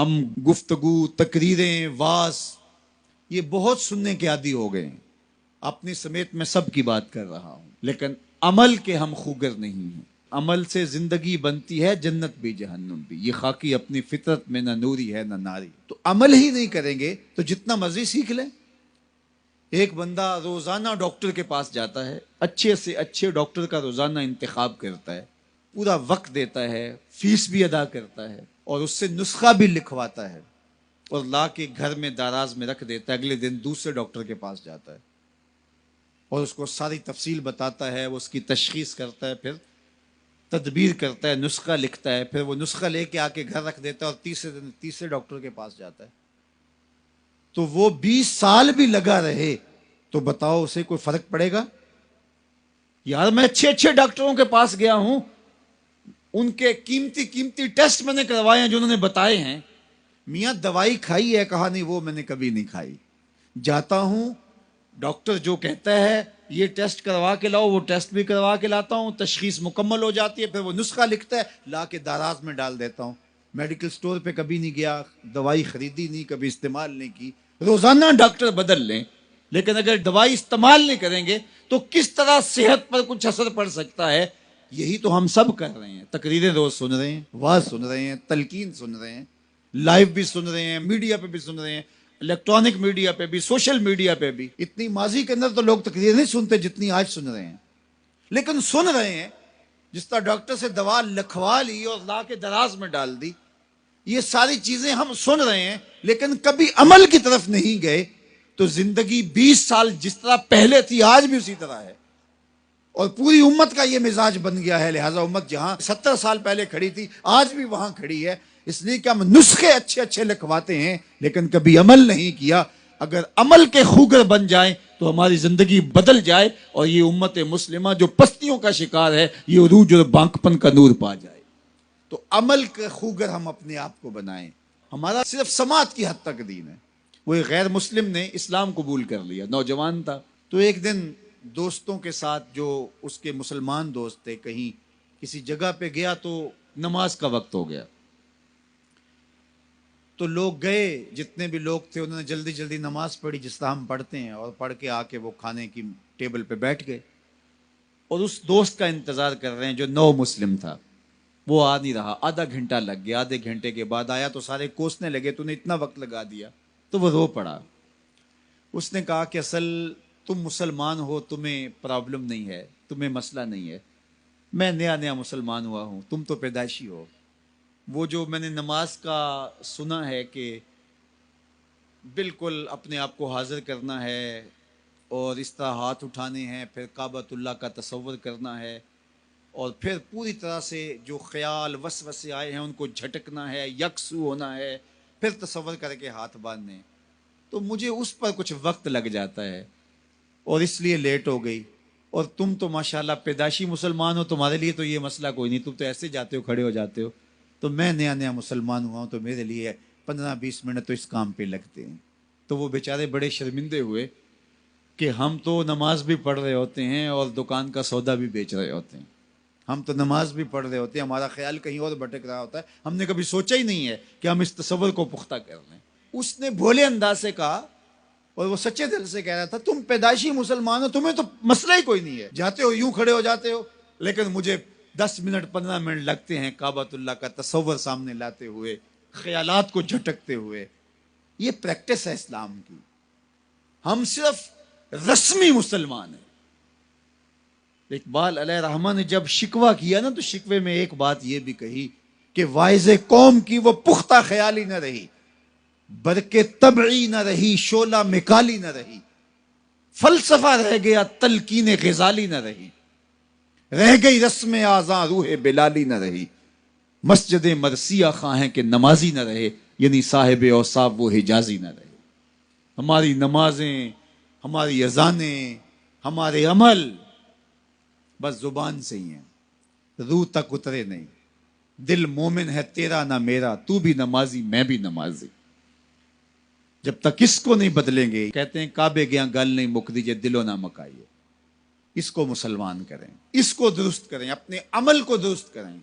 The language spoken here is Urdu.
ہم گفتگو، تقریریں، واز یہ بہت سننے کے عادی ہو گئے ہیں. اپنی سمیت میں سب کی بات کر رہا ہوں، لیکن عمل کے ہم خوگر نہیں ہیں. عمل سے زندگی بنتی ہے، جنت بھی جہنم بھی. یہ خاکی اپنی فطرت میں نہ نوری ہے نہ ناری. تو عمل ہی نہیں کریں گے تو جتنا مرضی سیکھ لیں. ایک بندہ روزانہ ڈاکٹر کے پاس جاتا ہے، اچھے سے اچھے ڈاکٹر کا روزانہ انتخاب کرتا ہے، پورا وقت دیتا ہے، فیس بھی ادا کرتا ہے اور اس سے نسخہ بھی لکھواتا ہے اور لا کے گھر میں داراز میں رکھ دیتا ہے. اگلے دن دوسرے ڈاکٹر کے پاس جاتا ہے اور اس کو ساری تفصیل بتاتا ہے، وہ اس کی تشخیص کرتا ہے، پھر تدبیر کرتا ہے، نسخہ لکھتا ہے، پھر وہ نسخہ لے کے آ کے گھر رکھ دیتا ہے اور تیسرے دن تیسرے ڈاکٹر کے پاس جاتا ہے. تو وہ 20 سال بھی لگا رہے تو بتاؤ اسے کوئی فرق پڑے گا؟ یار میں اچھے اچھے ڈاکٹروں کے پاس گیا ہوں، ان کے قیمتی قیمتی ٹیسٹ میں نے کروائے ہیں جو انہوں نے بتائے ہیں. میاں دوائی کھائی ہے؟ کہا نہیں، وہ میں نے کبھی نہیں کھائی. جاتا ہوں، ڈاکٹر جو کہتا ہے یہ ٹیسٹ کروا کے لاؤ، وہ ٹیسٹ بھی کروا کے لاتا ہوں، تشخیص مکمل ہو جاتی ہے، پھر وہ نسخہ لکھتا ہے، لا کے داراز میں ڈال دیتا ہوں. میڈیکل سٹور پہ کبھی نہیں گیا، دوائی خریدی نہیں، کبھی استعمال نہیں کی. روزانہ ڈاکٹر بدل لیں، لیکن اگر دوائی استعمال نہیں کریں گے تو کس طرح صحت پر کچھ اثر پڑ سکتا ہے؟ یہی تو ہم سب کر رہے ہیں. تقریریں روز سن رہے ہیں، واز سن رہے ہیں، تلقین سن رہے ہیں، لائیو بھی سن رہے ہیں، میڈیا پہ بھی سن رہے ہیں، الیکٹرانک میڈیا پہ بھی، سوشل میڈیا پہ بھی. اتنی ماضی کے اندر تو لوگ تقریر نہیں سنتے جتنی آج سن رہے ہیں، لیکن سن رہے ہیں. جس طرح ڈاکٹر سے دوا لکھوا لی اور لا کے دراز میں ڈال دی، یہ ساری چیزیں ہم سن رہے ہیں لیکن کبھی عمل کی طرف نہیں گئے. تو زندگی 20 سال جس طرح پہلے تھی آج بھی اسی طرح ہے، اور پوری امت کا یہ مزاج بن گیا ہے. لہٰذا امت جہاں 70 سال پہلے کھڑی تھی آج بھی وہاں کھڑی ہے، اس لیے کہ ہم نسخے اچھے اچھے لکھواتے ہیں لیکن کبھی عمل نہیں کیا. اگر عمل کے خوگر بن جائیں تو ہماری زندگی بدل جائے اور یہ امت مسلمہ جو پستیوں کا شکار ہے یہ عروج اور بانکپن کا نور پا جائے. تو عمل کے خوگر ہم اپنے آپ کو بنائیں. ہمارا صرف سماعت کی حد تک دین ہے. وہ ایک غیر مسلم نے اسلام قبول کر لیا، نوجوان تھا. تو ایک دن دوستوں کے ساتھ، جو اس کے مسلمان دوست تھے، کہیں کسی جگہ پہ گیا تو نماز کا وقت ہو گیا. تو لوگ گئے، جتنے بھی لوگ تھے انہوں نے جلدی جلدی نماز پڑھی جس طرح ہم پڑھتے ہیں، اور پڑھ کے آ کے وہ کھانے کی ٹیبل پہ بیٹھ گئے اور اس دوست کا انتظار کر رہے ہیں جو نو مسلم تھا. وہ آ نہیں رہا. آدھا گھنٹہ لگ گیا. آدھے گھنٹے کے بعد آیا تو سارے کوسنے لگے، تو نے اتنا وقت لگا دیا. تو وہ رو پڑا. اس نے کہا کہ اصل تم مسلمان ہو، تمہیں پرابلم نہیں ہے، تمہیں مسئلہ نہیں ہے. میں نیا نیا مسلمان ہوا ہوں، تم تو پیدائشی ہو. وہ جو میں نے نماز کا سنا ہے کہ بالکل اپنے آپ کو حاضر کرنا ہے اور اس طرح ہاتھ اٹھانے ہیں، پھر کعبۃ اللہ کا تصور کرنا ہے، اور پھر پوری طرح سے جو خیال وسوسے آئے ہیں ان کو جھٹکنا ہے، یکسو ہونا ہے، پھر تصور کر کے ہاتھ باندھنے. تو مجھے اس پر کچھ وقت لگ جاتا ہے اور اس لیے لیٹ ہو گئی. اور تم تو ماشاءاللہ پیدائشی مسلمان ہو، تمہارے لیے تو یہ مسئلہ کوئی نہیں، تم تو ایسے جاتے ہو، کھڑے ہو جاتے ہو. تو میں نیا نیا مسلمان ہوا ہوں تو میرے لیے 15-20 منٹ تو اس کام پہ لگتے ہیں. تو وہ بیچارے بڑے شرمندے ہوئے کہ ہم تو نماز بھی پڑھ رہے ہوتے ہیں اور دکان کا سودا بھی بیچ رہے ہوتے ہیں، ہم تو نماز بھی پڑھ رہے ہوتے ہیں، ہمارا خیال کہیں اور بھٹک رہا ہوتا ہے، ہم نے کبھی سوچا ہی نہیں ہے کہ ہم اس تصور کو پختہ کر لیں. اس نے بھولے انداز سے کہا اور وہ سچے دل سے کہہ رہا تھا، تم پیدائشی مسلمان ہو، تمہیں تو مسئلہ ہی کوئی نہیں ہے، جاتے ہو یوں کھڑے ہو جاتے ہو، لیکن مجھے 10 منٹ 15 منٹ لگتے ہیں کعبۃ اللہ کا تصور سامنے لاتے ہوئے، خیالات کو جھٹکتے ہوئے. یہ پریکٹس ہے اسلام کی. ہم صرف رسمی مسلمان ہیں. اقبال علیہ رحمہ نے جب شکوہ کیا نا تو شکوے میں ایک بات یہ بھی کہی کہ واعظ قوم کی وہ پختہ خیالی نہ رہی، برکے طبعی نہ رہی، شعلہ مکالی نہ رہی، فلسفہ رہ گیا، تلقین غزالی نہ رہی، رہ گئی رسم آزاں روح بلالی نہ رہی، مسجد مرثیہ خواہیں کہ نمازی نہ رہے، یعنی صاحب اوصاف وہ حجازی نہ رہے. ہماری نمازیں، ہماری اذانیں، ہمارے عمل بس زبان سے ہی ہیں، روح تک اترے نہیں. دل مومن ہے تیرا نہ میرا، تو بھی نمازی میں بھی نمازی. جب تک اس کو نہیں بدلیں گے، کہتے ہیں کعبے گیا گل نہیں مک دیجئے دلوں نہ مکائیے. اس کو مسلمان کریں، اس کو درست کریں، اپنے عمل کو درست کریں.